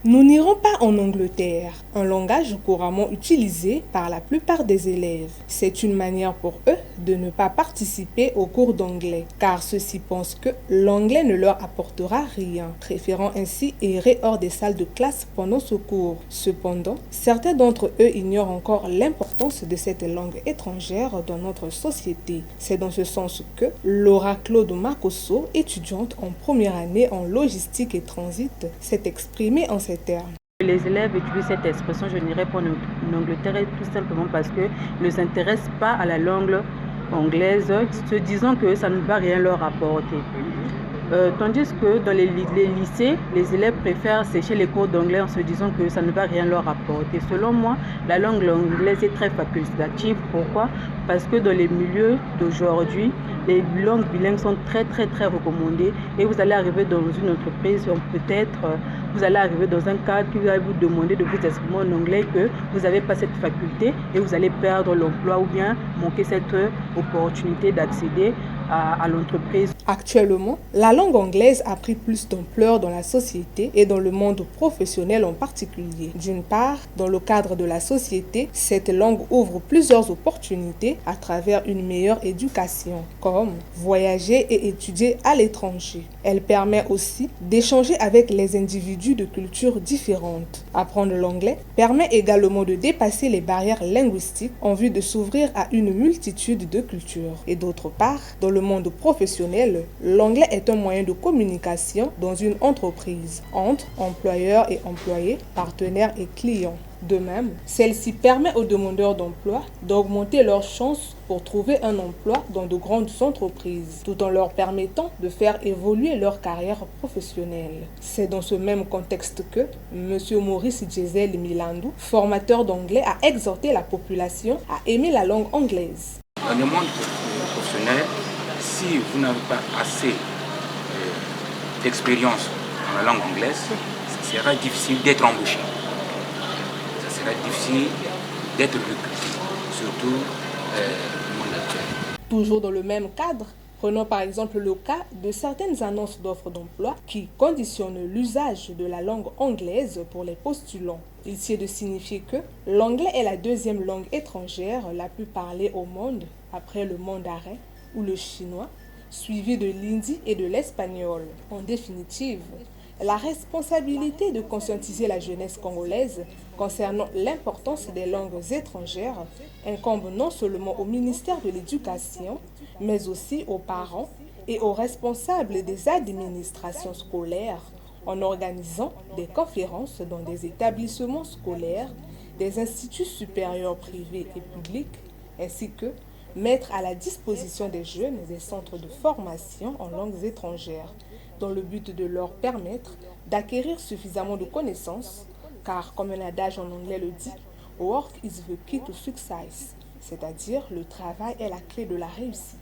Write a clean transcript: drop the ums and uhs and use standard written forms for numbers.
Nous n'irons pas en Angleterre, un langage couramment utilisé par la plupart des élèves. C'est une manière pour eux de ne pas participer aux cours d'anglais, car ceux-ci pensent que l'anglais ne leur apportera rien, préférant ainsi errer hors des salles de classe pendant ce cours. Cependant, certains d'entre eux ignorent encore l'importance de cette langue étrangère dans notre société. C'est dans ce sens que Laura Claude Makosso, étudiante en première année en logistique et transit, s'est exprimée en ces termes. Les élèves utilisent cette expression je n'irai pas en Angleterre tout simplement parce qu'ils ne s'intéressent pas à la langue anglaise, se disant que ça ne va rien leur apporter. Tandis que dans les lycées, les élèves préfèrent sécher les cours d'anglais en se disant que ça ne va rien leur apporter. Selon moi, la langue anglaise est très facultative. Pourquoi? Parce que dans les milieux d'aujourd'hui, les langues bilingues sont très recommandées et vous allez arriver dans une entreprise, peut-être vous allez arriver dans un cadre qui va vous demander de vous exprimer en anglais que vous n'avez pas cette faculté et vous allez perdre l'emploi ou bien manquer cette opportunité d'accéder à l'entreprise. Actuellement, la langue anglaise a pris plus d'ampleur dans la société et dans le monde professionnel en particulier. D'une part, dans le cadre de la société, cette langue ouvre plusieurs opportunités à travers une meilleure éducation, comme voyager et étudier à l'étranger. Elle permet aussi d'échanger avec les individus de cultures différentes. Apprendre l'anglais permet également de dépasser les barrières linguistiques en vue de s'ouvrir à une multitude de cultures. Et d'autre part, dans le monde professionnel, l'anglais est un moyen de communication dans une entreprise entre employeurs et employés, partenaires et clients. De même, celle-ci permet aux demandeurs d'emploi d'augmenter leurs chances pour trouver un emploi dans de grandes entreprises, tout en leur permettant de faire évoluer leur carrière professionnelle. C'est dans ce même contexte que M. Maurice Gisèle Milandou, formateur d'anglais, a exhorté la population à aimer la langue anglaise. Dans le monde professionnel, si vous n'avez pas assez d'expérience dans la langue anglaise, ça sera difficile d'être embauché. Ça sera difficile d'être recruté, surtout le monde actuel. Toujours dans le même cadre, prenons par exemple le cas de certaines annonces d'offres d'emploi qui conditionnent l'usage de la langue anglaise pour les postulants. Il s'y est de signifier que l'anglais est la deuxième langue étrangère la plus parlée au monde, après le mandarin ou le chinois, suivi de l'hindi et de l'espagnol. En définitive, la responsabilité de conscientiser la jeunesse congolaise concernant l'importance des langues étrangères incombe non seulement au ministère de l'Éducation, mais aussi aux parents et aux responsables des administrations scolaires en organisant des conférences dans des établissements scolaires, des instituts supérieurs privés et publics, ainsi que mettre à la disposition des jeunes des centres de formation en langues étrangères, dans le but de leur permettre d'acquérir suffisamment de connaissances, car comme un adage en anglais le dit, work is the key to success, c'est-à-dire le travail est la clé de la réussite.